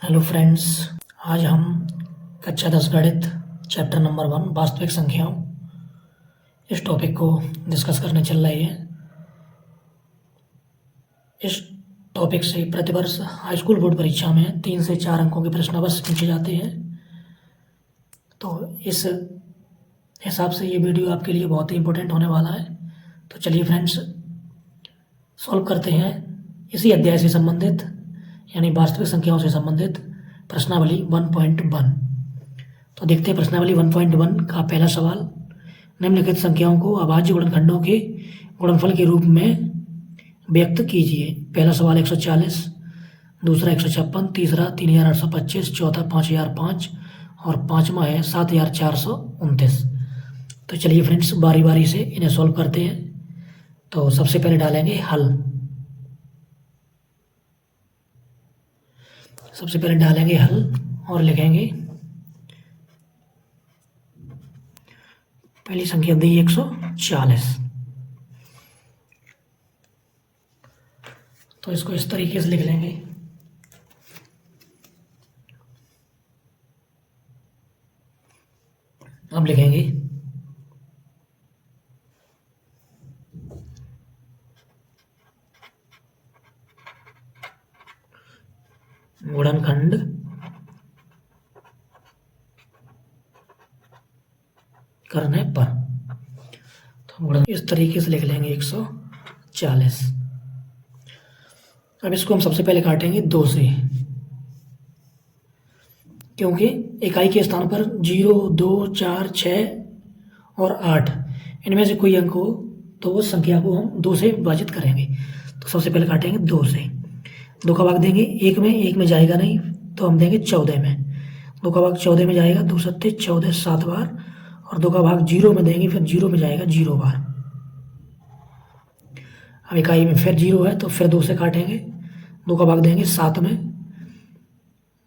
Hello friends, आज हम कक्षा 10 गणित चैप्टर नंबर 1 वास्तविक संख्याओं इस टॉपिक को डिस्कस करने चल रहे हैं। इस टॉपिक से प्रतिवर्ष हाई स्कूल बोर्ड परीक्षा में 3 से 4 अंकों के प्रश्न अवश्य पूछे जाते हैं। तो इस हिसाब से ये वीडियो आपके लिए बहुत ही इम्पोर्टेंट होने वाला है। तो चलिए फ्रेंड्स, सॉल्व करते हैं इसी अध्याय से संबंधित यानी वास्तविक संख्याओं से संबंधित प्रश्नावली 1.1। तो देखते हैं प्रश्नावली 1.1 का पहला सवाल। निम्नलिखित संख्याओं को अभाज्य गुणनखंडों के गुणनफल के रूप में व्यक्त कीजिए। पहला सवाल 140, दूसरा 156, तीसरा 3825, चौथा 5005 और पांचवा है 7429। तो चलिए फ्रेंड्स, बारी बारी से इन्हें सॉल्व करते हैं। तो सबसे पहले डालेंगे हल। सबसे पहले डालेंगे हल और लिखेंगे पहली संख्या दी 140। तो इसको इस तरीके से लिख लेंगे। अब लिखेंगे गुणनखंड करने पर। तो इस तरीके से लिख लेंगे 140। अब इसको हम सबसे पहले काटेंगे 2 से, क्योंकि इकाई के स्थान पर 0, 2, 4, 6 और 8 इनमें से कोई अंक हो तो उस संख्या को हम 2 से विभाजित करेंगे। तो सबसे पहले काटेंगे 2 से। 2 का भाग देंगे 1 में, 1 में जाएगा नहीं तो हम देंगे 14 में। 2 का भाग 14 में जाएगा, 2 सत्ते 14 7 बार, और 2 का भाग 0 में देंगे, फिर 0 में जाएगा 0 बार। अब इकाई में फिर 0 है तो फिर 2 से काटेंगे। 2 का भाग देंगे 7 में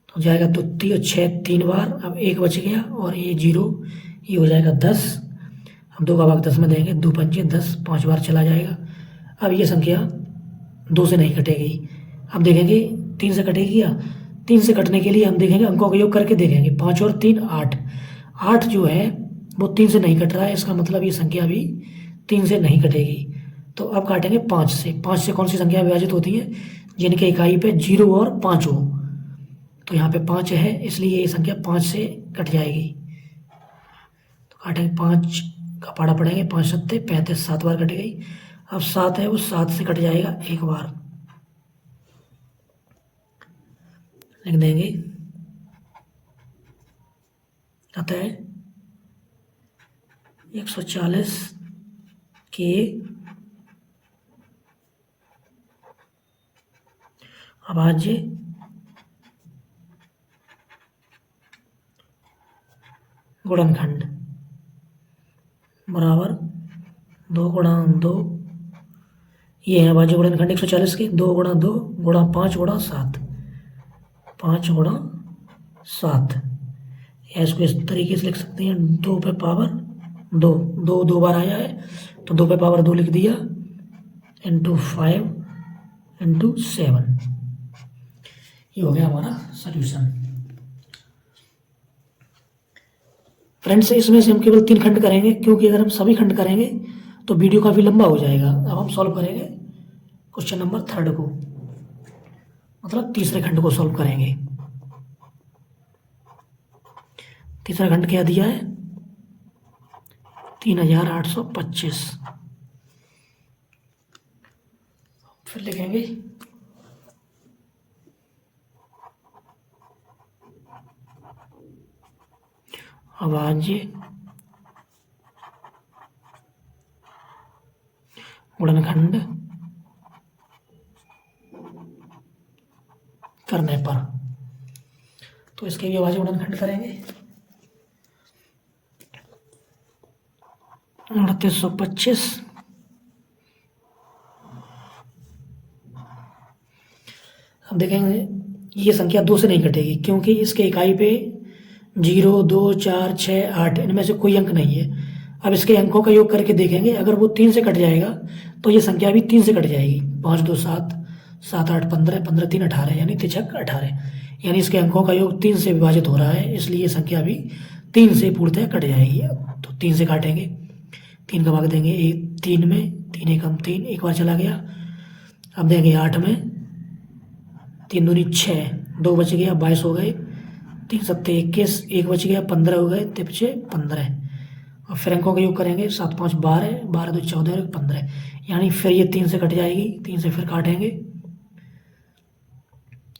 तो जाएगा 2 और 6 3 बार। अब 1 बच गया और ये 0, ये हो जाएगा 10। अब 2 का भाग 10 में देंगे, 2 पंचे 10, 5 बार चला जाएगा। अब ये संख्या 2 से नहीं कटेगी। अब देखेंगे 3 से कटेगी या 3 से कटने के लिए हम देखेंगे अंकों का योग करके देखेंगे। 5 और 3 8। 8 जो है वो 3 से नहीं कट रहा है, इसका मतलब ये संख्या भी 3 से नहीं कटेगी। तो अब काटेंगे 5 से। 5 से कौन सी संख्या विभाजित होती है? जिनके इकाई पे 0 और 5 हो। तो यहाँ पे 5 है, इसलिए ये संख्या 5 से कट जाएगी। तो काटेंगे 5 का पाड़ा पड़ेंगे, 5 सत्ते 35, 7 बार कट गई। अब 7 है वो 7 से कट जाएगा 1 बार। लिख देंगे अतः 140 के अभाज्य गुणनखंड बराबर 2 गुणा 2। ये है अभाज्य गुणनखंड 140 के। 2 गुणा 2 गुणा 5 गुणा 7, 5 गुणा 7। या इसको इस तरीके से लिख सकते हैं 2 पे पावर 2। 2 2 बार आया है तो 2 पे पावर 2 लिख दिया, इंटू 5 इंटू 7। ये हो गया हमारा सॉल्यूशन। फ्रेंड्स, इसमें से हम केवल 3 खंड करेंगे, क्योंकि अगर हम सभी खंड करेंगे तो वीडियो काफ़ी लंबा हो जाएगा। अब हम सॉल्व करेंगे क्वेश्चन नंबर 3 को, मतलब तीसरे खंड को सॉल्व करेंगे। तीसरा खंड क्या दिया है? 3825। फिर लिखेंगे अभाज्य गुणनखंड करने पर। तो इसके भी अभाज्य गुणनखंड करेंगे। 3825 अब देखेंगे ये संख्या 2 से नहीं कटेगी, क्योंकि इसके इकाई पे 0, 2, 4, 6, 8 इनमें से कोई अंक नहीं है। अब इसके अंकों का योग करके देखेंगे, अगर वो 3 से कट जाएगा तो ये संख्या भी 3 से कट जाएगी। 5 2 7, 7 8 15, 15 3 18, यानी 3 छक 18, यानी इसके अंकों का योग 3 से विभाजित हो रहा है, इसलिए ये संख्या भी 3 से पूर्णतः कट जाएगी। तो 3 से काटेंगे, 3 का भाग देंगे 3 में, 3 एकम 3, एक बार चला गया। अब देंगे 8 में, 3 दूनी 6, 2 बच गया, 22 हो गए, 3 सत्ते 21, 1 बच गया, 15 हो गए, 3 पचे 15। और फिर अंकों का योग करेंगे, 7 5 12, 12 2 14 और 15, यानी फिर ये 3 से कट जाएगी, 3 से फिर काटेंगे।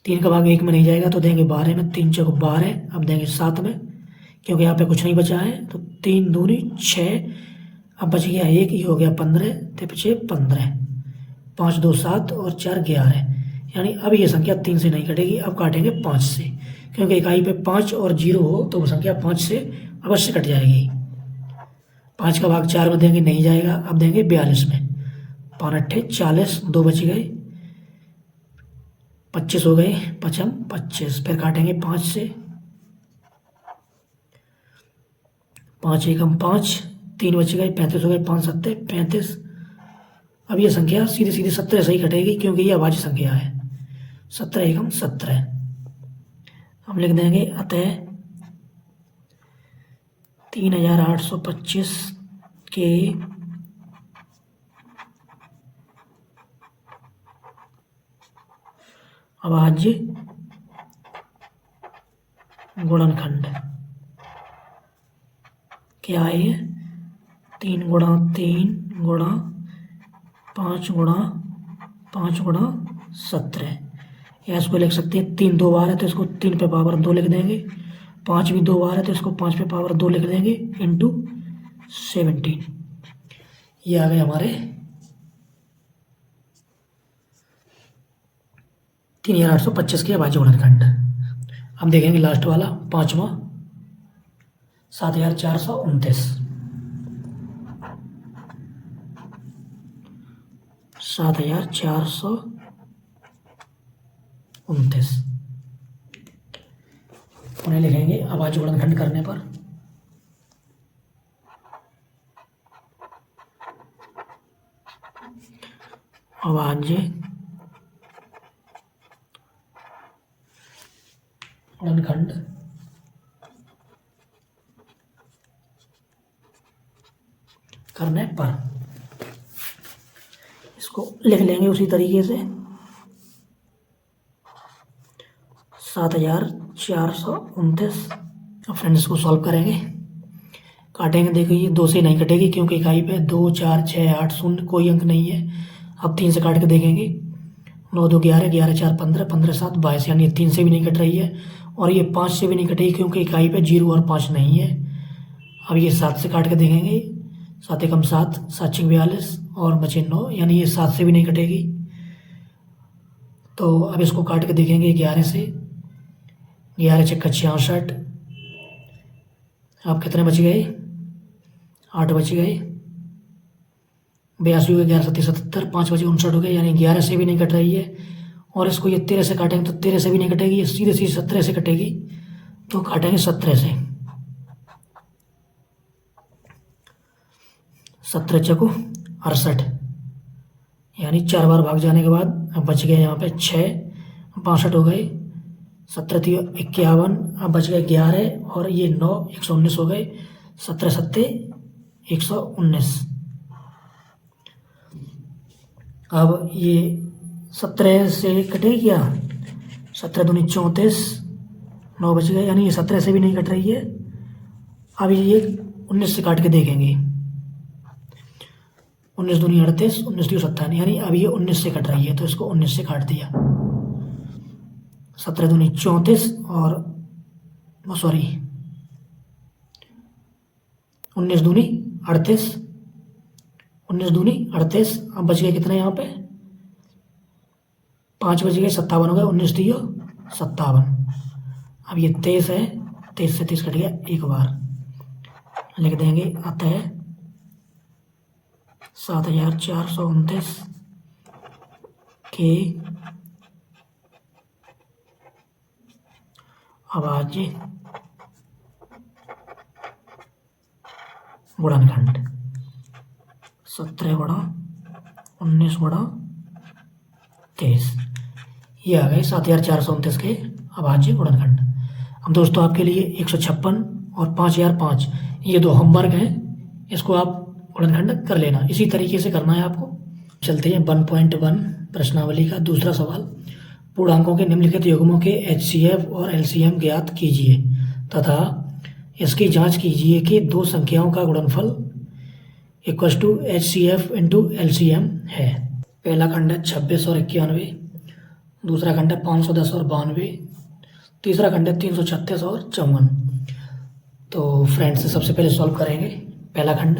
3 का भाग 1 में नहीं जाएगा तो देंगे 12 में, 3 चौक 12, अब देंगे 7 में, क्योंकि यहाँ पे कुछ नहीं बचा है, तो 3 दूनी 6, अब बच गया 1, ये हो गया 15, 3 पचे 15, 5 2 7 और 4 11, यानी अब ये संख्या 3 से नहीं कटेगी, अब काटेंगे 5 से, क्योंकि इकाई पे 5 और 0 हो तो वो संख्या 5 से अवश्य कट जाएगी। 5 का भाग 4 में देंगे, नहीं जाएगा, अब देंगे 42 में, 5 अट्ठे 40, 2 बच गए, 25 हो गए, 55 25, फिर काटेंगे 5 से, 5 एकम 5, 3 बच गए, 35 हो गए, 5 सत्ते 35। अब ये संख्या सीधे सीधे 17 से ही कटेगी, क्योंकि ये अभाज्य संख्या है। 17 एकम 17, हम लिख देंगे अतः 3825 के अभाज्य गुणनखंड क्या है? 3 गुणा 3 गुणा 5 गुणा 5 गुणा 17, या इसको लिख सकते हैं 3 2 बार है तो इसको 3 पे पावर 2 लिख देंगे, 5 भी 2 बार है तो इसको 5 पे पावर 2 लिख देंगे, इंटू 17। ये आ गए हमारे 3825 के अभाज्य गुणनखंड। अब देखेंगे लास्ट वाला 5वां 7429। 7429 उन्हें लिखेंगे अभाज्य गुणनखंड करने पर अभाज्य गुणनखंड करने पर इसको लिख लेंगे उसी तरीके से 7429। अब फ्रेंड्स इसको सॉल्व करेंगे, काटेंगे, देखिए ये 2 से नहीं कटेगी क्योंकि इकाई पे 2 4 6 8 0 कोई अंक नहीं है। अब 3 से काट के देखेंगे, 9 2 11, 11 4 15, 15 7 22, यानी 3 से भी नहीं कट रही है, और ये 5 से भी नहीं कटेगी क्योंकि इकाई पे 0 और 5 नहीं है। अब ये 7 से काट के देखेंगे, 7 एकम 7, 7 छक 42 और बचे 9, यानी ये 7 से भी नहीं कटेगी। तो अब इसको काट के देखेंगे 11 से, 11 छक्का 66, अब कितने बच गए? 8 बच गए, 82 हो गए, 11 सत्ती 77, 5 बचे 59 हो गए, यानी 11 से भी नहीं कट रही है। और इसको ये 13 से काटेंगे तो 13 से भी नहीं कटेगी, ये सीधे सीधे 17 से कटेगी, तो काटेंगे 17 से, 17 चकू 68, यानी 4 बार भाग जाने के बाद अब बच गए यहाँ पे 6, 62 हो गए, 17 थी 51, अब बच गए 11 और ये 9, 119 हो गए, 17 सत्ते 119। अब ये 17 से कटेगी क्या? 17 दूनी 34, 9 बच गए, यानी ये 17 से भी नहीं कट रही है। अब ये 19 से काट के देखेंगे, 19 दूनी 38, 19 दूनी 57, यानी अब ये 19 से कट रही है, तो इसको 19 से काट दिया। 17 दूनी 34 और 19 दूनी 38, 19 दूनी 38, अब बच गए कितने यहाँ पे? 5 बच गए, 57 हो गए, 19 दियो 57। अब ये 23 है, 23 से 30 कट गया एक बार, लिख देंगे अतः 7429 के अभाज्य गुणनखंड 17 गुणा 19 गुणा 23। ये आ गए 7429 के अभाज्य गुणनखंड। अब दोस्तों आपके लिए 156 और 5005 ये दो होमवर्क हैं, इसको आप गुणनखंड कर लेना। इसी तरीके से करना है आपको। चलते हैं 1.1 प्रश्नावली का दूसरा सवाल। पूर्णांकों के निम्नलिखित युग्मों के HCF और LCM ज्ञात कीजिए तथा इसकी जांच कीजिए कि दो संख्याओं का गुणनफल equal to HCF into LCM है। पहला खंड है 26 और 91, दूसरा खंड है 510 और 92, तीसरा खंड है 336 और 54। तो फ्रेंड्स सबसे पहले सॉल्व करेंगे पहला खंड।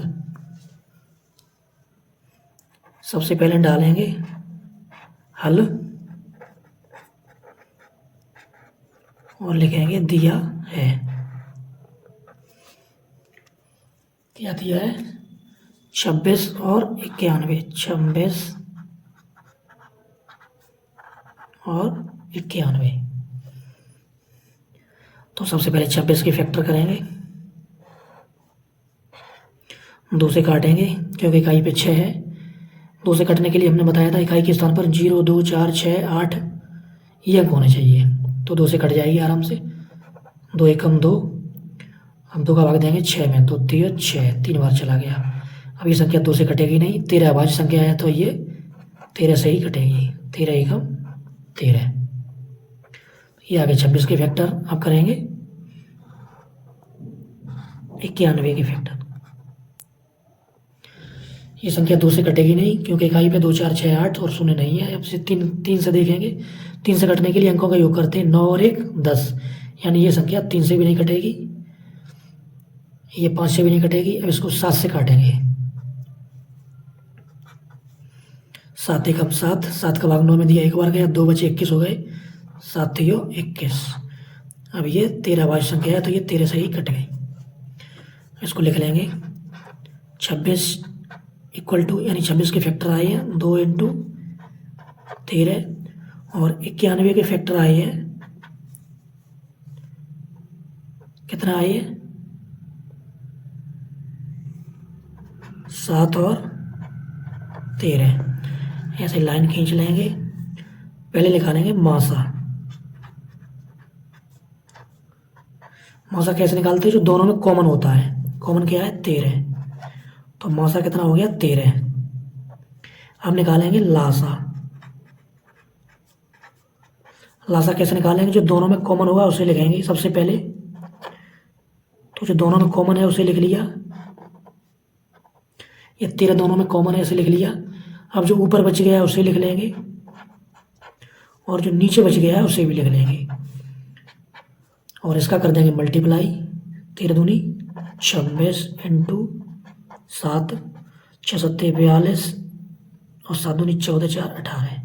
सबसे पहले डालेंगे हल और लिखेंगे दिया है। क्या दिया है? 26 और 91, 26 और 91। तो सबसे पहले 26 के फैक्टर करेंगे, 2 से काटेंगे क्योंकि इकाई पे 6 है। 2 से कटने के लिए हमने बताया था इकाई के स्थान पर 0, 2, 4, 6, 8 ये अंक होने चाहिए। तो 2 से कट जाएगी आराम से। 2 एकम 2, हम 2 का भाग देंगे 6 में, तो 3 6 3 बार चला गया। अब ये संख्या 2 से कटेगी नहीं, 13 अभाज्य संख्या है तो ये 13 से ही कटेगी। 13 एकम 13। ये आगे 26 के फैक्टर अब करेंगे 91 के फैक्टर। ये संख्या 2 से कटेगी नहीं क्योंकि इकाई पे 2, 4, 6, 8 और 0 नहीं है। अब से 3 से देखेंगे। 3 से कटने के लिए अंकों का योग करते हैं, 9 और 1 10, यानी ये संख्या 3 से भी नहीं कटेगी, ये 5 से भी नहीं कटेगी। अब इसको 7 से काटेंगे। 7 एकम 7, 7 का भाग 9 में दिया, एक बार गया, 2 बचे 21 हो गए, 7 3 21। अब ये 13 अभाज्य संख्या है तो ये 13 से ही कट गई। इसको लिख लेंगे 26 इक्वल टू, यानी 26 के फैक्टर आए हैं 2 इंटू 13 और 91 के फैक्टर आए हैं, कितना आए हैं 7 और 13। ऐसे लाइन खींच लेंगे। पहले निकालेंगे मासा। मासा कैसे निकालते हैं? जो दोनों में कॉमन होता है। कॉमन क्या है? 13। तो मासा कितना हो गया? 13। अब निकालेंगे लासा। लासा कैसे निकालेंगे? जो दोनों में कॉमन होगा उसे लिखेंगे सबसे पहले। तो जो दोनों में कॉमन है उसे लिख लिया। ये 13 दोनों में कॉमन है, इसे लिख लिया। अब जो ऊपर बच गया है उसे लिख लेंगे और जो नीचे बच गया है उसे भी लिख लेंगे और इसका कर देंगे मल्टीप्लाई। 13 दूनी 26 इंटू 7, 6 सत्ते 42 और 7 दूनी 14, 4 18,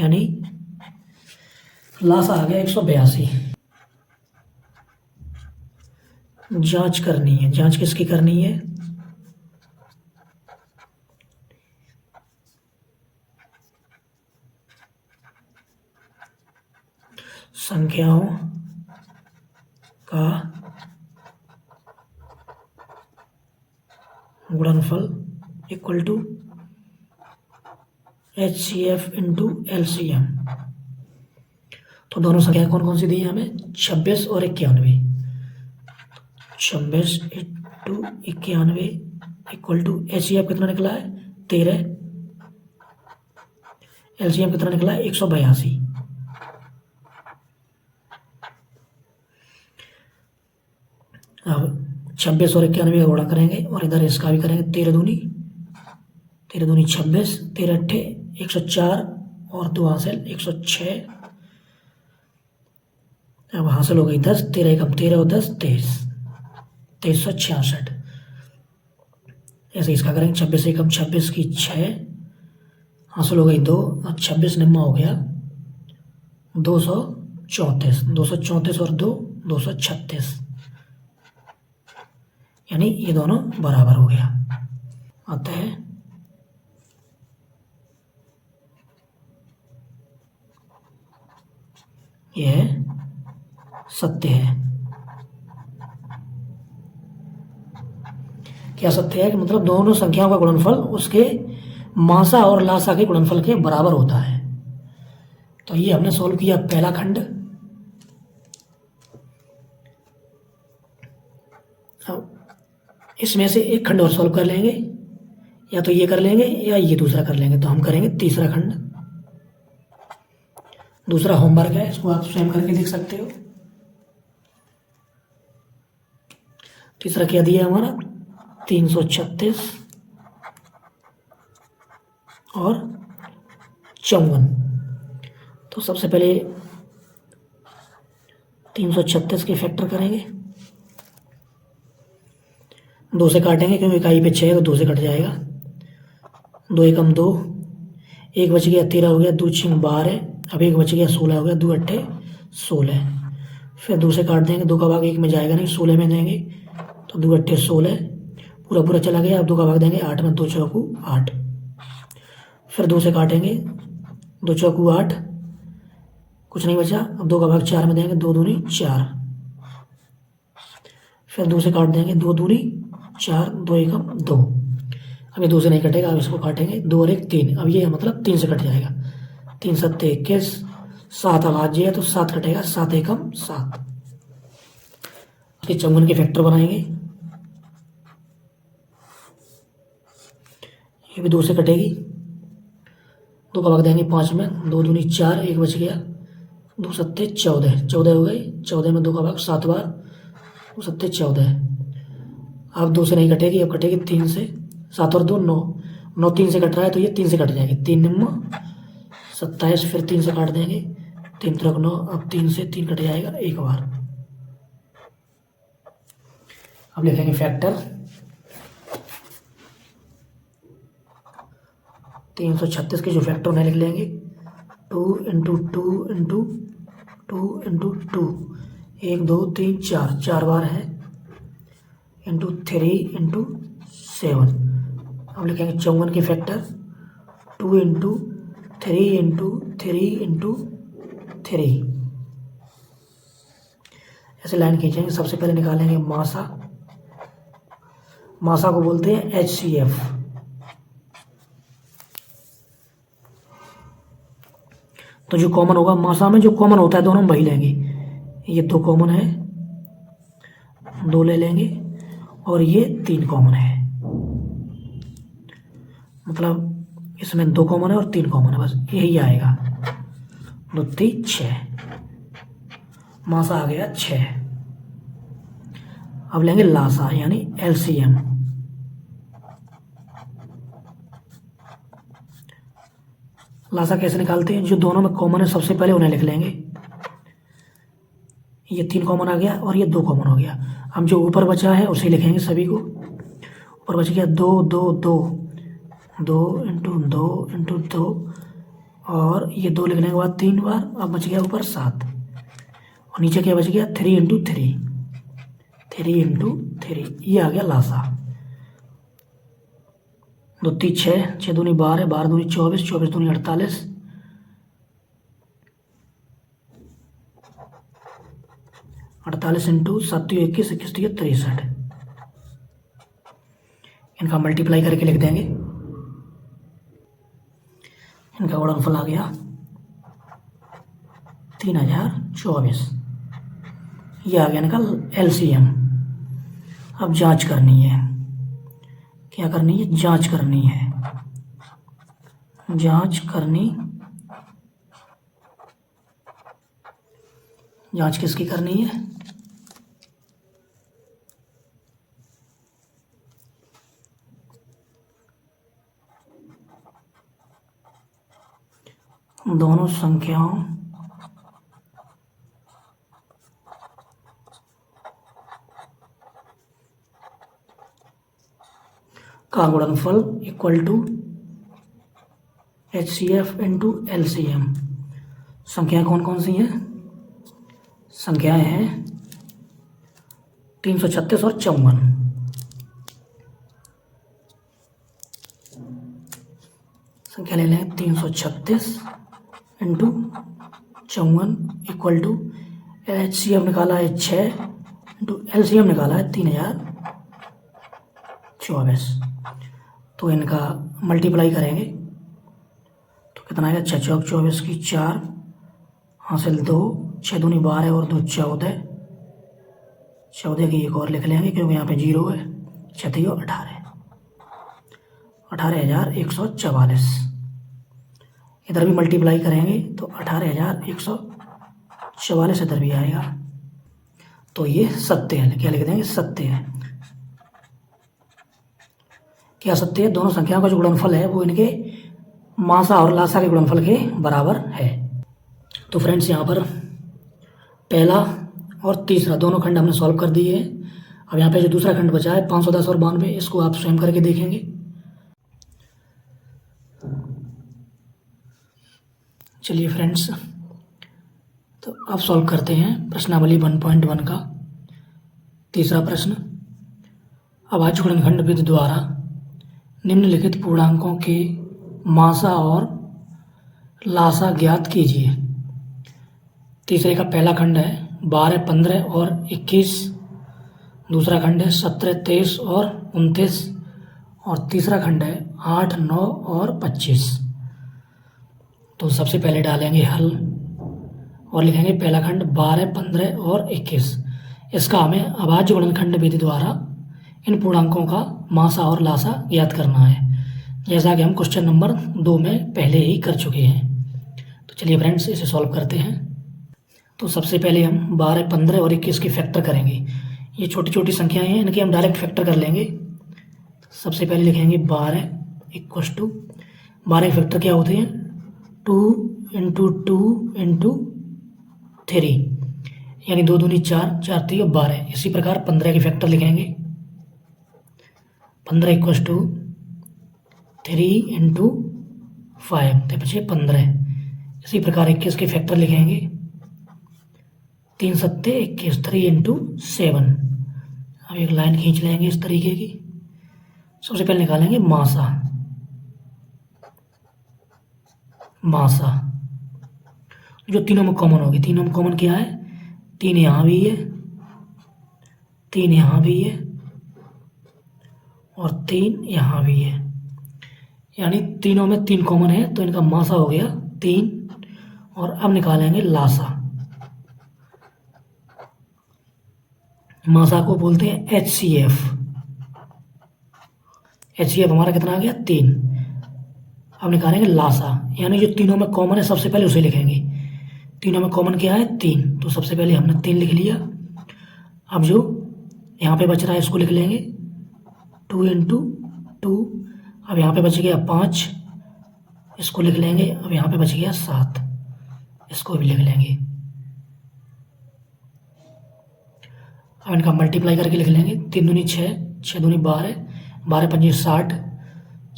यानी लासा आ गया 182। जांच करनी है। जांच किसकी करनी है? संख्याओं का गुणनफल equal to HCF into LCM। तो दोनों संख्याएं कौन कौन सी दी है हमें? 26 और 91। 26 इंटू 91 इक्वल टू HCF कितना निकला है? 13। LCM कितना निकला है? 182। अब 26 और 91 का गुणा करेंगे और इधर इसका भी करेंगे। 13 दूनी 26, 13 अट्ठे 104 और 2 हासिल 106। अब हासिल हो गई 10, 13 एकम 13 और 10 23, 2366। ऐसे इसका करेंगे 26 एकम 26 की 6 हासिल हो गई 2 और 26 निम्मा हो गया 234, 234 और 2 236, यानी ये दोनों बराबर हो गया। अतः यह सत्य है। क्या सत्य है? कि मतलब दोनों संख्याओं का गुणनफल उसके मासा और लासा के गुणनफल के बराबर होता है। तो ये हमने सॉल्व किया पहला खंड। अब इसमें से एक खंड और सॉल्व कर लेंगे, या तो ये कर लेंगे या ये दूसरा कर लेंगे। तो हम करेंगे तीसरा खंड। दूसरा होमवर्क है, इसको आप स्वयं करके देख सकते हो। तीसरा क्या दिया हमारा 336 और 54। तो सबसे पहले 336 के फैक्टर करेंगे, 2 से काटेंगे क्योंकि इकाई पे 6 है तो 2 से कट जाएगा। 2 एकम 2, 1 बच गया 13 हो गया, 2 छिंग 12 है। अब 1 बच गया 16 हो गया, 2 अट्ठे 16। फिर 2 से काट देंगे, 2 का भाग 1 में जाएगा नहीं, 16 में देंगे तो 2 अट्ठे 16 पूरा पूरा चला गया। अब 2 का भाग देंगे 8 में, 2 चौकू 8। फिर 2 से काटेंगे, 2 चौकू 8, कुछ नहीं बचा। अब 2 का भाग 4 में देंगे, 2 दूनी 4। फिर 2 से काट देंगे, 2 दूनी 4, 2 एकम 2। अब ये 2 से नहीं कटेगा, अब इसको काटेंगे, 2 और 1 3। अब ये मतलब 3 से कट जाएगा, 3 सत्ते 21, 7 अभाज्य है तो 7 कटेगा, 7 एकम 7। इसके 54 के फैक्टर बनाएंगे, ये भी 2 से कटेगी, 2 का भाग देंगे 5 में, 2 दूनी 4, 1 बच गया, 2 सत्ते 14, 14 हो गई। 14 में 2 का भाग 7 बार, 2 सत्ते 14। अब 2 से नहीं कटेगी, अब कटेगी 3 से। 7 और 2 9, 9 3 से कट रहा है तो ये 3 से कट जाएगी, 3 निम्न 27। फिर 3 से काट देंगे, 3 3 9, अब 3 से 3 कट जाएगा एक बार। अब लिखेंगे फैक्टर 336 के जो फैक्टर उन्हें लिख लेंगे 2 इंटू 2 इंटू 2 इंटू 2, 1 2 3 4, 4 बार है, इंटू 3 इंटू 7। अब लिखेंगे 54 के फैक्टर 2 इंटू 3 इंटू 3 इंटू 3। ऐसे लाइन खींचेंगे। सबसे पहले निकालेंगे मासा, मासा को बोलते हैं HCF। तो जो कॉमन होगा मासा में, जो कॉमन होता है दोनों हम वही लेंगे। ये 2 कॉमन है, 2 ले लेंगे, और ये 3 कॉमन है, मतलब इसमें 2 कॉमन है और 3 कॉमन है, बस यही आएगा। 2 3 6, मासा आ गया 6। अब लेंगे लासा यानी LCM। लासा कैसे निकालते हैं, जो दोनों में कॉमन है सबसे पहले उन्हें लिख लेंगे। ये 3 कॉमन आ गया और ये 2 कॉमन हो गया। हम जो ऊपर बचा है उसे लिखेंगे सभी को। ऊपर बच गया 2 2 2, 2 इंटू 2 इंटू 2, और ये 2 लिखने के बाद 3 बार। अब बच गया ऊपर 7, और नीचे क्या बच गया 3 इंटू 3, 3 इंटू 3। ये आ गया लासा। 2 3 6, 6 दूनी 12, 12 दूनी 24, 24 दूनी 48, 48 इंटू 7 21, 21 63। इनका मल्टीप्लाई करके लिख देंगे। इनका गुणनफल आ गया 3024। ये आ गया इनका LCM। अब जांच करनी है, क्या करनी है, जांच करनी है। जांच करनी, जांच किसकी करनी है, दोनों संख्याओं का गुणनफल equal to HCF into LCM। संख्या कौन कौन सी हैं, संख्याएं हैं 336 और 54। संख्या ले लें 336 इंटू 54 इक्वल टू HCF निकाला है 6 इंटू LCM निकाला है 3024। तो इनका मल्टीप्लाई करेंगे तो कितना आएगा, 6 चौक 24 की 4, हासिल 2, 6 दूनी 12 और 2 14, 14 की एक और लिख लेंगे क्योंकि यहाँ पे 0 है, 6 18, 18,144। इधर भी मल्टीप्लाई करेंगे तो 18,144 इधर भी आएगा, तो ये सत्य है। क्या लिख देंगे? सत्य है। क्या सत्य है? दोनों संख्याओं का जो गुणनफल है वो इनके मासा और लासा के गुणनफल के बराबर है। तो फ्रेंड्स यहाँ पर पहला और तीसरा दोनों खंड हमने सॉल्व कर दिए हैं। अब यहाँ पे जो दूसरा खंड बचा है 510 और 92, इसको आप स्वयं करके देखेंगे। चलिए फ्रेंड्स, तो अब सॉल्व करते हैं प्रश्नावली 1.1 का तीसरा प्रश्न। अभाज्य गुणनखंड विधि द्वारा निम्नलिखित पूर्णांकों के मासा और लासा ज्ञात कीजिए। तीसरे का पहला खंड है 12, 15 और 21, दूसरा खंड है 17, 23 और 29, और तीसरा खंड है 8, 9 और 25। तो सबसे पहले डालेंगे हल और लिखेंगे पहला खंड 12, 15 और 21। इसका हमें अभाज्य गुणनखंड विधि द्वारा इन पूर्णांकों का मासा और लासा ज्ञात करना है, जैसा कि हम क्वेश्चन नंबर 2 में पहले ही कर चुके हैं। तो चलिए फ्रेंड्स, इसे सॉल्व करते हैं। तो सबसे पहले हम 12, 15 और 21 की फैक्टर करेंगे। ये छोटी छोटी संख्याएं हैं, इनकी हम डायरेक्ट फैक्टर कर लेंगे। सबसे पहले लिखेंगे 12 इक्वस टू, 12 के फैक्टर क्या होते हैं? 2 इंटू 2 इंटू 3, यानी 2 दूनी 4, 4 3 12। इसी प्रकार 15 के फैक्टर लिखेंगे 15 इक्वस टू 3 इंटू 5, तो बचे 15। इसी प्रकार 21 के फैक्टर लिखेंगे 3 7 21, 3 इंटू 7। अब एक लाइन खींच लेंगे इस तरीके की। सबसे पहले निकालेंगे मासा, मासा जो तीनों में कॉमन होगी। तीनों में कॉमन क्या है? 3 यहाँ भी है, 3 यहाँ भी है और 3 यहाँ भी है, यानी तीनों में 3 कॉमन है, तो इनका मासा हो गया 3। और अब निकालेंगे लासा। मासा को बोलते हैं HCF। HCF हमारा कितना आ गया? 3। अब निकालेंगे लासा, यानी जो तीनों में कॉमन है सबसे पहले उसे लिखेंगे। तीनों में कॉमन क्या है? 3, तो सबसे पहले हमने 3 लिख लिया। अब जो यहाँ पे बच रहा है इसको लिख लेंगे 2 इंटू 2। अब यहाँ पे बच गया 5, इसको लिख लेंगे। अब यहाँ पे बच गया 7, इसको भी लिख लेंगे। अब इनका मल्टीप्लाई करके लिख लेंगे 3 दूनी 6, 6 दूनी 12, 12 पंजे 60,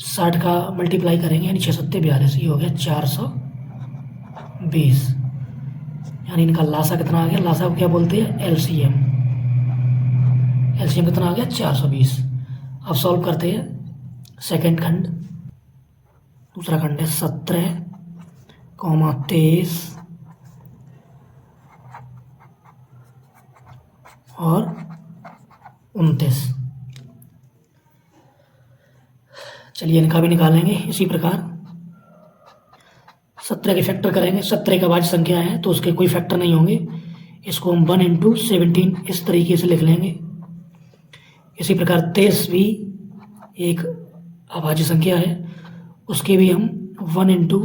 60 का मल्टीप्लाई करेंगे यानी 6 7 42, ये हो गया 420। यानी इनका लासा कितना आ गया? लासा को क्या बोलते हैं? LCM। LCM कितना आ गया? 420। अब सॉल्व करते हैं सेकेंड खंड। दूसरा खंड है 17, 23 और 29। चलिए इनका भी निकालेंगे इसी प्रकार। 17 के फैक्टर करेंगे। 17 का भाज्य संख्या है तो उसके कोई फैक्टर नहीं होंगे। इसको हम 1 इंटू 17 इस तरीके से लिख लेंगे। इसी प्रकार 23 भी एक अभाज्य संख्या है, उसके भी हम 1 इंटू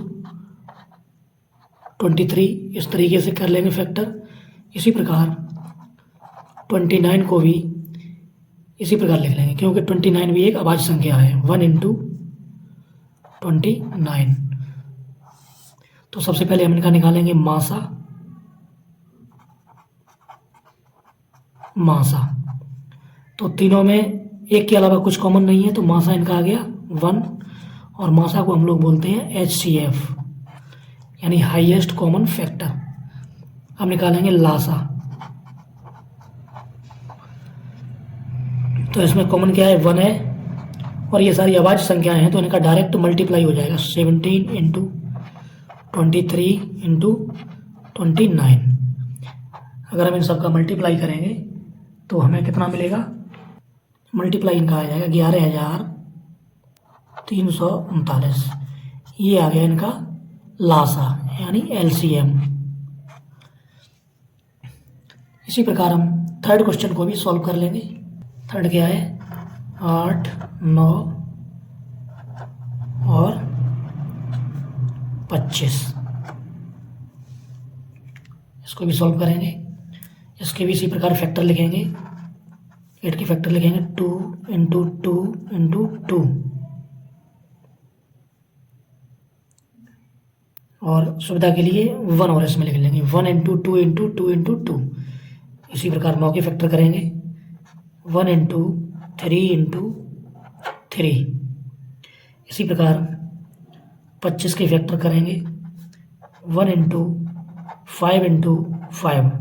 23 इस तरीके से कर लेंगे फैक्टर। इसी प्रकार 29 को भी इसी प्रकार लिख लेंगे, क्योंकि 29 भी एक अभाज्य संख्या है। 1 इंटू 29। तो सबसे पहले हम इनका निकालेंगे मासा, मासा। तो तीनों में एक के अलावा कुछ कॉमन नहीं है, तो मासा इनका आ गया 1। और मासा को हम लोग बोलते हैं HCF, यानी हाईएस्ट कॉमन फैक्टर। अब निकालेंगे लासा। तो इसमें कॉमन क्या है? 1 है, और ये सारी अभाज्य संख्याएं हैं तो इनका डायरेक्ट मल्टीप्लाई हो जाएगा। 17 इंटू 23 इंटू 29। अगर हम इन सब का मल्टीप्लाई करेंगे तो हमें कितना मिलेगा? मल्टीप्लाई इनका आ जाएगा 11,339। ये आ गया इनका लासा यानी LCM। इसी प्रकार हम थर्ड क्वेश्चन को भी सॉल्व कर लेंगे। थर्ड क्या है, 8, 9 और 25, इसको भी सॉल्व करेंगे। इसके भी इसी प्रकार फैक्टर लिखेंगे, 8 के फैक्टर लिखेंगे 2 इंटू 2 इंटू 2, और सुविधा के लिए 1 और इसमें लिख लेंगे 1 इंटू 2 इंटू 2 इंटू 2। इसी प्रकार 9 के फैक्टर करेंगे 1 इंटू 3 इंटू 3। इसी प्रकार 25 के फैक्टर करेंगे 1 इंटू 5 इंटू 5।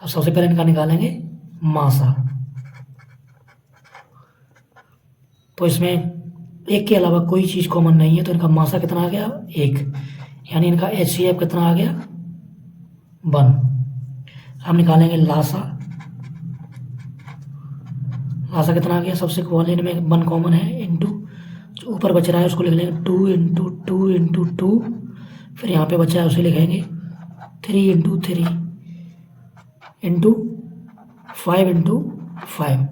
अब सबसे पहले इनका निकालेंगे मासा। तो इसमें एक के अलावा कोई चीज़ कॉमन नहीं है, तो इनका मासा कितना आ गया, 1, यानी इनका HCF कितना आ गया, 1। हम निकालेंगे लासा। लासा कितना आ गया, सबसे पहले इनमें 1 कॉमन है, इंटू जो ऊपर बच रहा है उसको लिख लेंगे 2 इंटू 2 इंटू 2, फिर यहाँ पे बचा है उसे लिखेंगे 3 इंटू 3 इंटू 5 इंटू 5,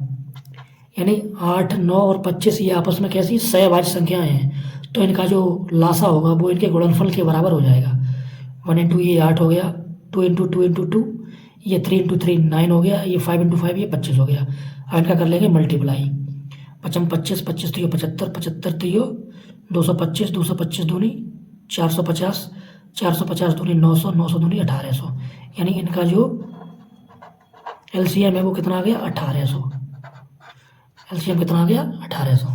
यानी 8, 9 और 25 ये आपस में कैसी सहभाज्य संख्याएं हैं, तो इनका जो लासा होगा वो इनके गुणनफल के बराबर हो जाएगा। 1 इंटू ये 8 हो गया, 2 इंटू 2 इंटू 2 ये 3 इंटू 3 9 हो गया, ये 5 इंटू 5 ये 25 हो गया। अब इनका कर लेंगे मल्टीप्लाई, 55 25 25 3 75 75 3 225 225 दूनी 450 450 दूनी 900 900 दूनी 1800, यानी इनका जो LCM है वो कितना आ गया, 1800। LCM कितना आ गया, 1800।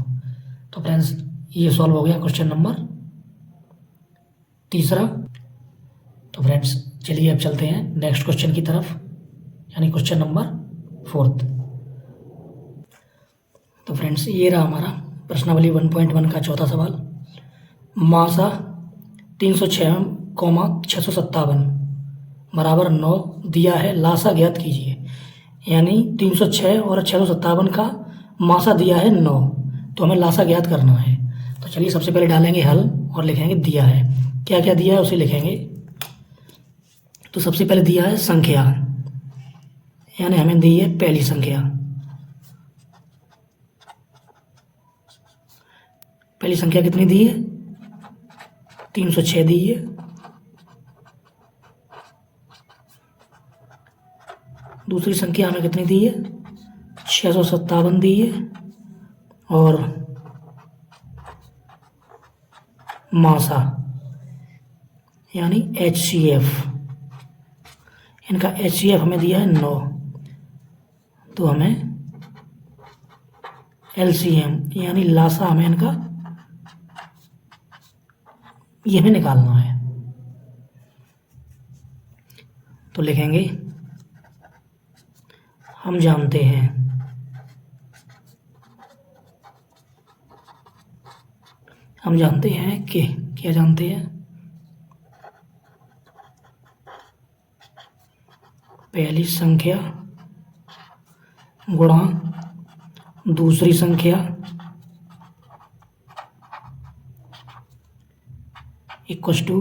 तो फ्रेंड्स ये सॉल्व हो गया क्वेश्चन नंबर तीसरा। तो फ्रेंड्स चलिए अब चलते हैं नेक्स्ट क्वेश्चन की तरफ, यानी क्वेश्चन नंबर 4। तो फ्रेंड्स ये रहा हमारा प्रश्नावली 1.1 का चौथा सवाल। मासा 306,657 बराबर 9 दिया है, लासा ज्ञात कीजिए। यानी 306 और 657 का मासा दिया है 9, तो हमें लासा ज्ञात करना है। तो चलिए सबसे पहले डालेंगे हल और लिखेंगे दिया है, क्या क्या दिया है उसे लिखेंगे। तो सबसे पहले दिया है संख्या, यानी हमें दी है पहली संख्या। पहली संख्या कितनी दी है, 306 दी है। दूसरी संख्या हमें कितनी दी है, 657 दी है। और मासा यानी HCF, इनका HCF हमें दिया है 9, तो हमें LCM यानी लासा हमें इनका ये हमें निकालना है। तो लिखेंगे हम जानते हैं कि, क्या जानते हैं, पहली संख्या गुणा दूसरी संख्या equals to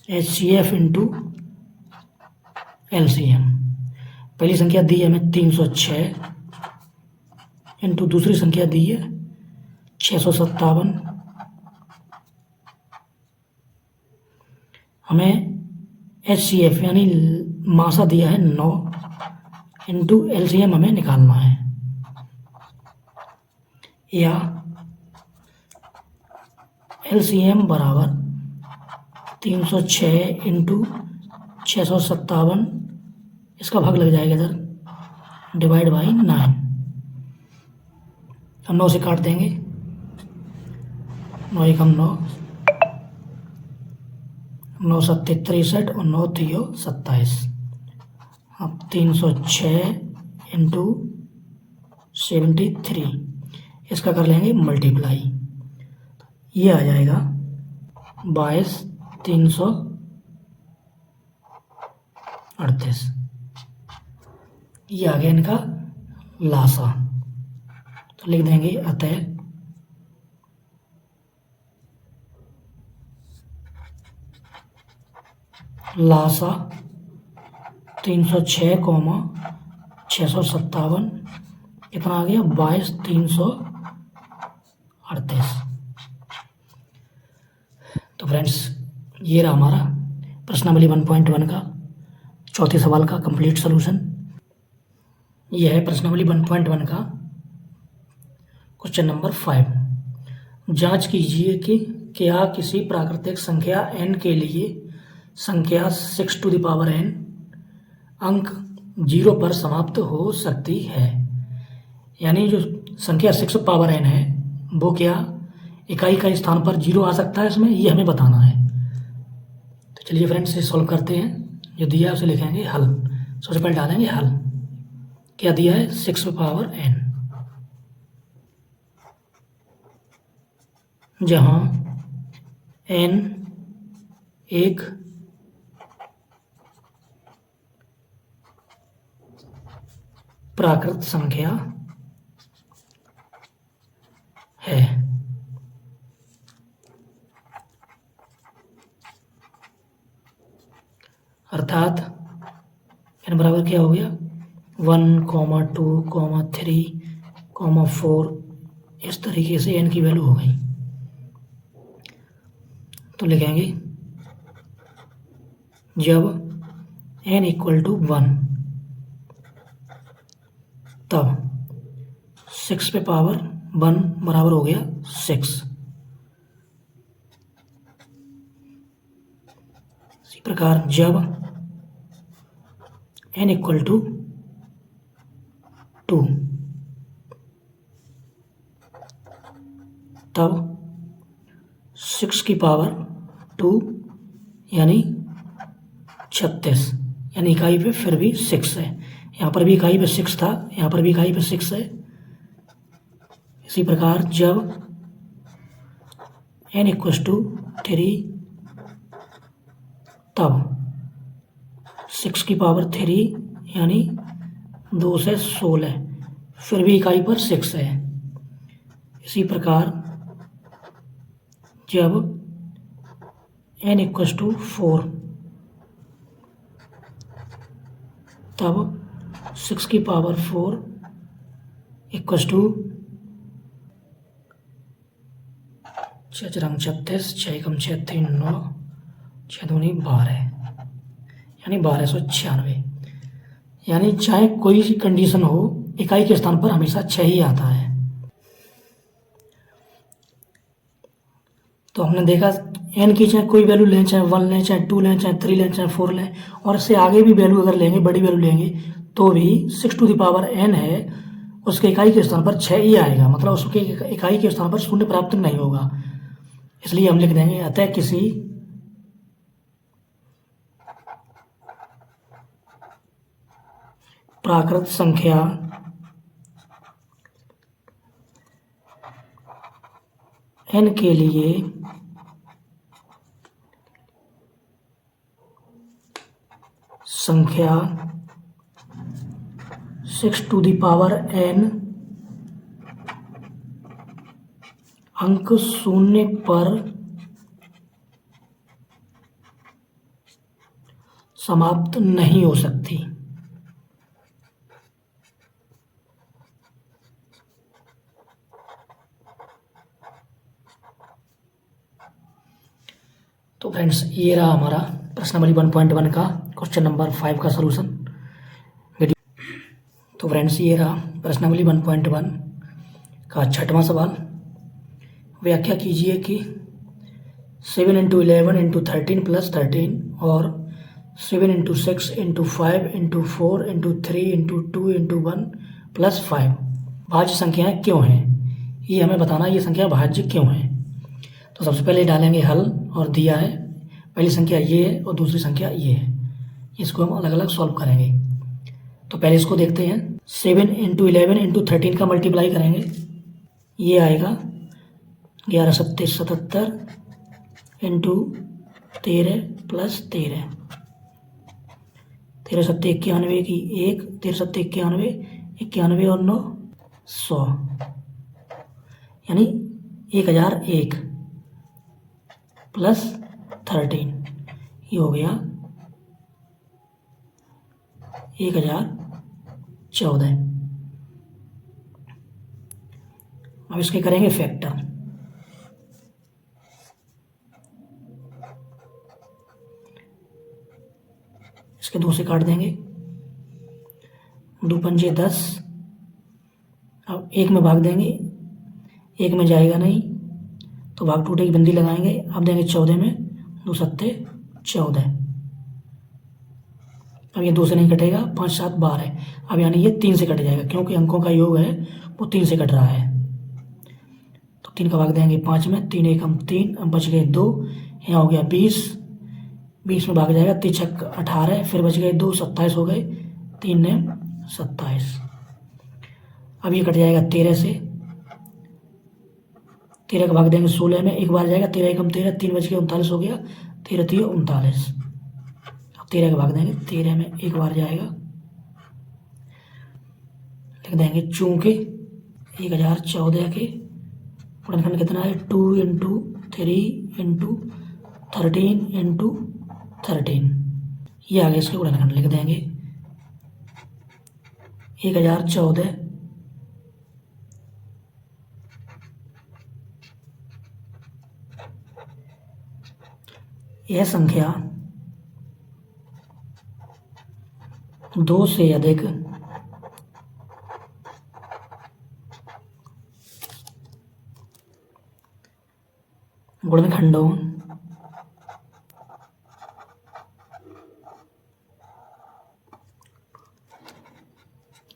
HCF into LCM। पहली संख्या दी है हमें 306 इंटू दूसरी संख्या दी है 657। हमें HCF यानी मासा दिया है 9 इंटू LCM हमें निकालना है, या LCM बराबर 306 इंटू 657, इसका भाग लग जाएगा इधर, डिवाइड बाई 9। हम 9 से काट देंगे, 9 एकम 9, 9 सत्ते 63 और 9 3 27। अब 306 इंटू 73, इसका कर लेंगे मल्टीप्लाई, ये आ जाएगा 22,338। ये आ गया इनका लासा। तो लिख देंगे अतः लासा 306, 657, कितना आ गया 22,338। तो फ्रेंड्स ये रहा हमारा प्रश्नावली 1.1 का चौथे सवाल का कंप्लीट सॉल्यूशन। यह है प्रश्नावली 1.1 का क्वेश्चन नंबर 5। जांच कीजिए कि क्या किसी प्राकृतिक संख्या n के लिए संख्या 6n अंक 0 पर समाप्त हो सकती है। यानी जो संख्या 6n है वो क्या इकाई का स्थान पर 0 आ सकता है इसमें, ये हमें बताना है। तो चलिए फ्रेंड्स इसे सॉल्व करते हैं। जो दिया है उसे लिखेंगे हल। सबसे पहले डालेंगे हल। क्या दिया है 6n, जहां n एक प्राकृत संख्या है। अर्थात n बराबर क्या हो गया 1, 2, 3, 4, इस तरीके से n की वैल्यू हो गई। तो लिखेंगे जब n इक्वल टू 1 तब 6 पे पावर 1 बराबर हो गया 6। इसी प्रकार जब n इक्वल टू 2 तब 6 की पावर 2 यानी 36, यानी इकाई पे फिर भी 6 है। यहाँ पर भी इकाई पे 6 था, यहाँ पर भी इकाई पे 6 है। इसी प्रकार जब n इक्वल टू 3 तब 6 की पावर 3 यानी 2 से 16, फिर भी इकाई पर 6 है। इसी प्रकार जब n इक्वल टू 4 तब 6 की पावर 4 इक्वल टू 6 रंग 36, 6 कम 6 3 9, 6 दूनी 12, यानी 1296। यानी चाहे कोई सी कंडीशन हो इकाई के स्थान पर हमेशा 6 ही आता है। तो हमने देखा n की चाहे कोई वैल्यू लें, चाहे 1 लें, चाहे 2 लें, चाहे 3 लें, चाहे 4 लें, और इससे आगे भी वैल्यू अगर लेंगे, बड़ी वैल्यू लेंगे, तो भी 6 टू द पावर n है उसके इकाई के स्थान पर 6 ही आएगा। मतलब उसके इकाई के स्थान पर शून्य प्राप्त नहीं होगा। इसलिए हम लिख देंगे अतः किसी प्राकृत संख्या n के लिए संख्या 6 टू द पावर n अंक 0 पर समाप्त नहीं हो सकती। तो फ्रेंड्स ये रहा हमारा प्रश्नावली 1.1 का क्वेश्चन नंबर 5 का सलूशन। तो फ्रेंड्स ये रहा प्रश्नावली 1.1 का 6वां सवाल। व्याख्या कीजिए कि 7 × 11 × 13 + 13 और 7 × 6 × 5 × 4 × 3 × 2 × 1 + 5 भाज्य संख्याएं क्यों हैं। ये हमें बताना ये संख्या भाज्य क्यों है। तो सबसे पहले डालेंगे हल, और दिया है पहली संख्या ये है और दूसरी संख्या ये है। इसको हम अलग अलग सॉल्व करेंगे। तो पहले इसको देखते हैं। 7 × 11 × 13 का मल्टीप्लाई करेंगे, ये आएगा 11 × 7 = 77 × 13 + 13, 13 × 7 = 91 की 1, 13 × 7 = 91, 91 और 9 100, यानी 1001 + 13, ये हो गया 1014। अब इसके करेंगे फैक्टर। इसके 2 से काट देंगे, 2 पंजे 10। अब 1 में भाग देंगे, 1 में जाएगा नहीं तो भाग टूटे की बंदी लगाएंगे। अब देंगे 14 में, 2 सत्ते 14। अब ये 2 से नहीं कटेगा, 5 7 12। अब यानी ये 3 से कट जाएगा, क्योंकि अंकों का योग है वो 3 से कट रहा है। तो 3 का भाग देंगे 5 में, 3 एकम 3। अब बच गए 2, यहाँ हो गया 20। 20 में भाग जाएगा, 3 छक्का 18, फिर बच गए 2, 27 हो गए, 3 ने 27। अब ये कट जाएगा 13 से, 13 का भाग देंगे 16 में, एक बार जाएगा, 13 एकम 13, 3 बच गए 39 हो गया, 13 3 39। अब 13 का भाग देंगे 13 में, एक बार जाएगा, लिख देंगे चूंकि 1014 के गुणनखंड कितना है, 2 × 3 × 13 × 13। ये आगे इसके गुणनखंड लिख देंगे 1014 यह संख्या 2 से अधिक गुणनखंडों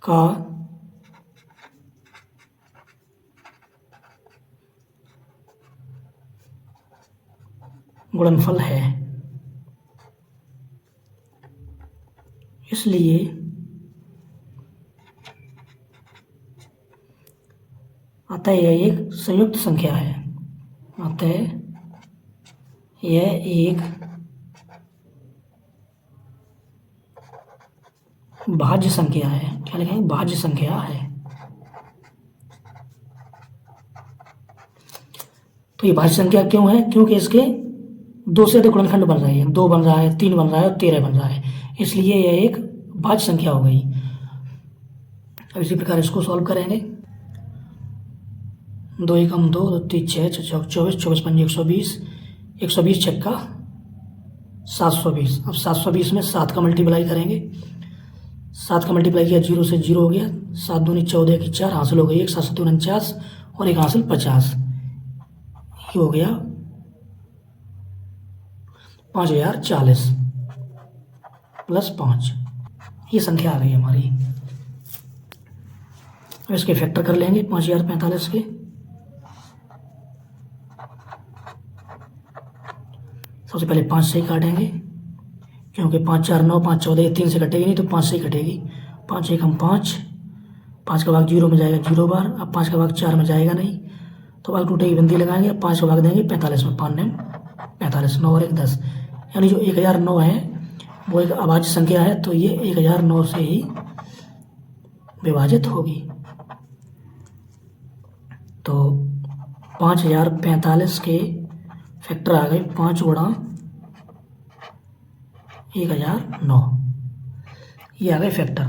का गुणनफल है। इसलिए अतः यह एक संयुक्त संख्या है। अतः यह एक भाज्य संख्या है। क्या लिखेंगे, भाज्य संख्या है। तो ये भाज्य संख्या क्यों है, क्योंकि इसके 2 से अधिक गुणनखंड बन रहे हैं, 2 बन रहा है, 3 बन रहा है और 13 बन रहा है, इसलिए यह एक भाज्य संख्या हो गई। अब इसी प्रकार इसको सॉल्व करेंगे। 2 एकम 2, 2 3 6, 6 चौक 24, 24 पंजे 120, 120 छक्का 720। अब 720 में 7 का मल्टीप्लाई करेंगे, 7 का मल्टीप्लाई किया 0 से 0 हो गया, 7 दूनी 14 की 4 हासिल हो गई, 1 7 7 49 और 1 हासिल 50। ये हो गया 5040 प्लस 5। ये संख्या आ गई हमारी। अब इसके फैक्टर कर लेंगे 5045 के। सबसे पहले 5 से ही काटेंगे, क्योंकि 5 4 9, 5 14, ये 3 से कटेगी नहीं तो 5 से ही कटेगी। 5 एकम 5, 5 का भाग 0 में जाएगा 0 बार। अब 5 का भाग 4 में जाएगा नहीं तो भाग टूटे की बंदी लगाएंगे। 5 का भाग देंगे 45 में, 5 ने 45, 9 और 1 10, यानी जो 1009 है वो एक अभाज्य संख्या है, तो ये 1009 से ही विभाजित होगी। तो 5045 के फैक्टर आ गए 5 गुणा 1009, ये आ गए फैक्टर।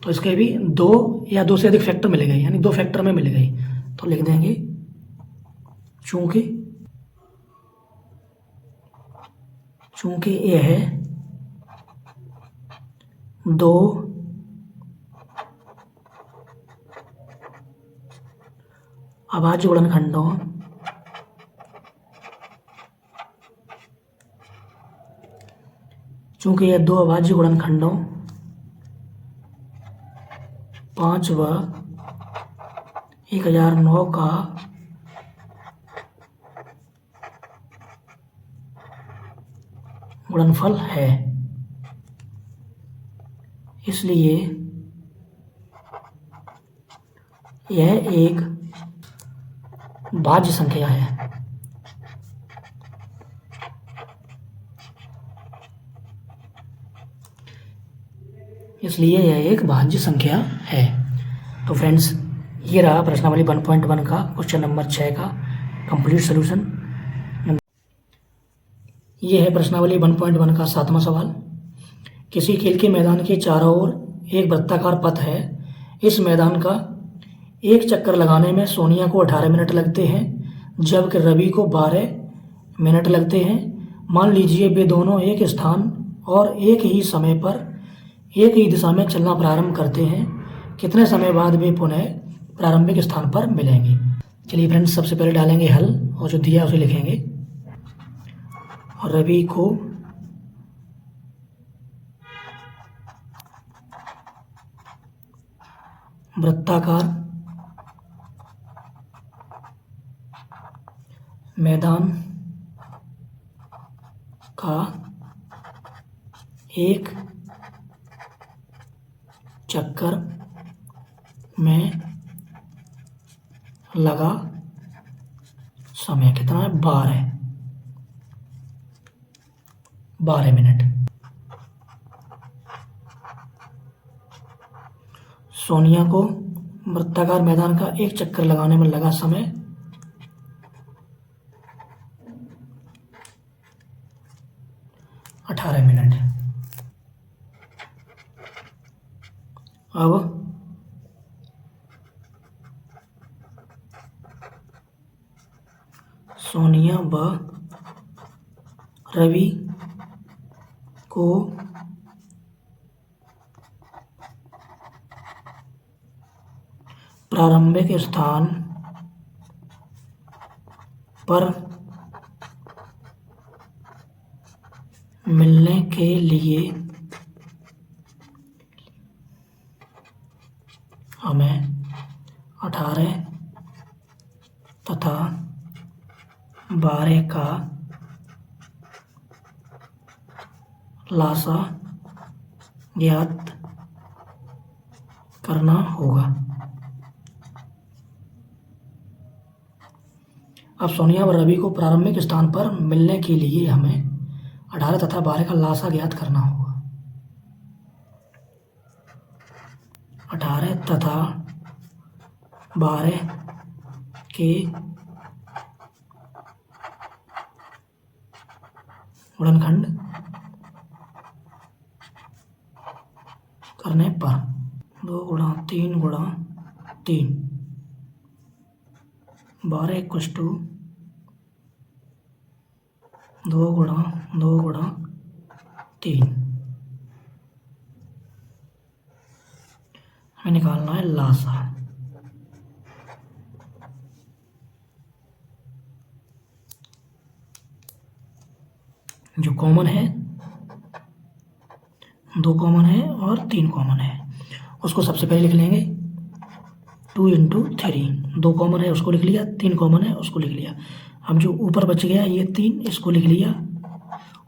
तो इसके भी 2 या 2 से अधिक फैक्टर मिल गए, यानी 2 फैक्टर में मिल गई। तो लिख देंगे चूंकि यह है 2 अभाज्य गुणनखंडों चूंकि यह 2 अभाज्य गुणनखंडों 5 व 1009 का गुणनफल है, इसलिए यह एक भाज्य संख्या है। इसलिए यह एक भाज्य संख्या है। तो फ्रेंड्स, ये रहा प्रश्नावली 1.1 का क्वेश्चन नंबर 6 का कंप्लीट सॉल्यूशन। ये है प्रश्नावली 1.1 का 7वां सवाल किसी खेल के मैदान के चारों ओर एक वृत्ताकार पथ है। इस मैदान का एक चक्कर लगाने में सोनिया को 18 मिनट लगते हैं, जबकि रवि को 12 मिनट लगते हैं। मान लीजिए वे दोनों एक स्थान और एक ही समय पर एक ही दिशा में चलना प्रारंभ करते हैं। कितने समय बाद वे पुनः प्रारंभिक स्थान पर मिलेंगे? चलिए फ्रेंड्स, सबसे पहले डालेंगे हल और जो दिया उसे लिखेंगे। रवि को वृत्ताकार मैदान का एक चक्कर में लगा समय कितना है? 12 मिनट। सोनिया को वृत्ताकार मैदान का एक चक्कर लगाने में लगा समय 18 मिनट। अब सोनिया व रवि को प्रारंभिक स्थान पर मिलने के लिए हमें 18 तथा 12 का लासा ज्ञात करना होगा। अब सोनिया और रवि को प्रारंभिक स्थान पर मिलने के लिए हमें 18 तथा 12 का लासा ज्ञात करना होगा। 18 तथा 12 के गुणनखंड करने पर 2 गुणा 3 गुणा 3 12 इक्वल्स टू 2 गुणा 2 गुणा 3। हमें निकालना है लासा। जो कॉमन है, 2 कॉमन है और 3 कॉमन है, उसको सबसे पहले लिख लेंगे 2 इंटू 3। 2 कॉमन है उसको लिख लिया, 3 कॉमन है उसको लिख लिया। हम जो ऊपर बच गया ये 3, इसको लिख लिया,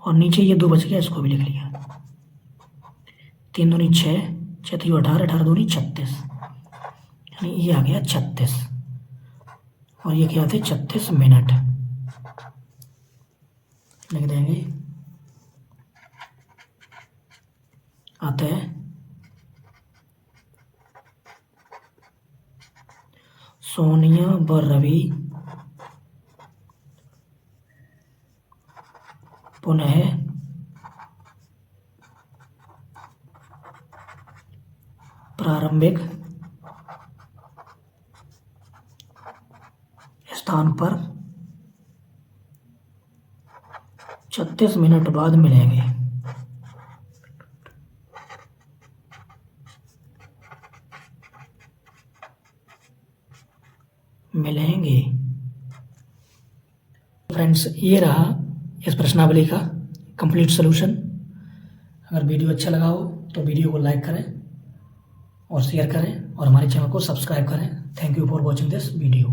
और नीचे ये 2 बच गया, इसको भी लिख लिया। 3 दूनी 6, 6 3 18, 18 दूनी 36, यानी ये आ गया 36, और ये क्या थे? 36 मिनट लिख देंगे। अतः सोनिया व रवि पुनः प्रारंभिक स्थान पर 36 मिनट बाद मिलेंगे। फ्रेंड्स, ये रहा इस प्रश्नावली का कंप्लीट सॉल्यूशन। अगर वीडियो अच्छा लगा हो तो वीडियो को लाइक करें और शेयर करें और हमारे चैनल को सब्सक्राइब करें। Thank you for watching this video.